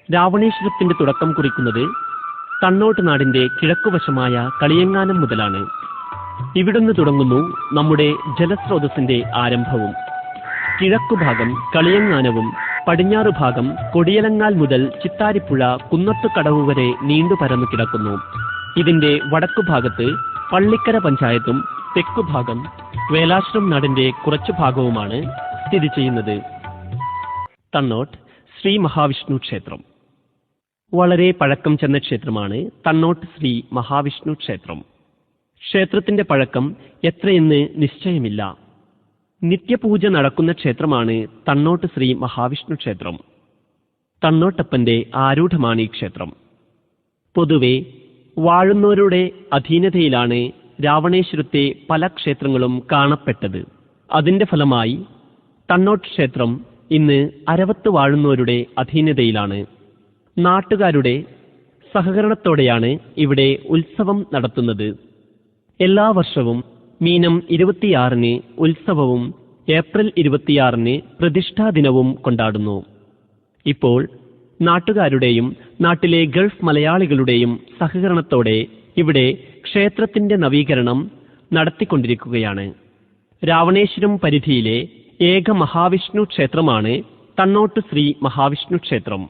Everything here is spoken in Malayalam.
രാവണേശ്വരത്തിന്റെ തുടക്കം കുറിക്കുന്നത് തണ്ണോട്ട് നാടിന്റെ കിഴക്കുവശമായ കളിയങ്ങാനം മുതലാണ്. ഇവിടുന്ന് തുടങ്ങുന്നു നമ്മുടെ ജലസ്രോതസ്സിന്റെ ആരംഭവും. കിഴക്കുഭാഗം കളിയങ്ങാനവും പടിഞ്ഞാറുഭാഗം കൊടിയലങ്ങാൽ മുതൽ ചിത്താരിപ്പുഴ കുന്നത്തുകടവ് വരെ നീണ്ടുപരന്നു കിടക്കുന്നു. ഇതിന്റെ വടക്കുഭാഗത്ത് പള്ളിക്കര പഞ്ചായത്തും തെക്കുഭാഗം വേലാശ്രം നാടിന്റെ കുറച്ചു ഭാഗവുമാണ് സ്ഥിതി ചെയ്യുന്നത്. തണ്ണോട്ട് ശ്രീ മഹാവിഷ്ണു ക്ഷേത്രം വളരെ പഴക്കം ചെന്ന ക്ഷേത്രമാണ് തണ്ണോട്ട് ശ്രീ മഹാവിഷ്ണു ക്ഷേത്രം. ക്ഷേത്രത്തിന്റെ പഴക്കം എത്രയെന്ന് നിശ്ചയമില്ല. നിത്യപൂജ നടക്കുന്ന ക്ഷേത്രമാണ് തണ്ണോട്ട് ശ്രീ മഹാവിഷ്ണു ക്ഷേത്രം. തണ്ണോട്ടപ്പന്റെ ആരൂഢമാണ് ഈ ക്ഷേത്രം. പൊതുവെ വാഴുന്നവരുടെ അധീനതയിലാണ് രാവണേശ്വരത്തെ പല ക്ഷേത്രങ്ങളും കാണപ്പെട്ടത്. അതിന്റെ ഫലമായി തണ്ണോട്ട് ക്ഷേത്രം ഇന്ന് അരവത്ത് വാഴുന്നവരുടെ അധീനതയിലാണ്. നാട്ടുകാരുടെ സഹകരണത്തോടെയാണ് ഇവിടെ ഉത്സവം നടത്തുന്നത്. എല്ലാ വർഷവും മീനം 26-ന് ഉത്സവവും ഏപ്രിൽ 26-ന് പ്രതിഷ്ഠാദിനവും കൊണ്ടാടുന്നു. ഇപ്പോൾ നാട്ടുകാരുടെയും നാട്ടിലെ ഗൾഫ് മലയാളികളുടെയും സഹകരണത്തോടെ ഇവിടെ ക്ഷേത്രത്തിന്റെ നവീകരണം നടത്തിക്കൊണ്ടിരിക്കുകയാണ്. രാവണേശ്വരം പരിധിയിലെ ഏക മഹാവിഷ്ണു ക്ഷേത്രമാണ് തണ്ണോട്ട് ശ്രീ മഹാവിഷ്ണു ക്ഷേത്രം.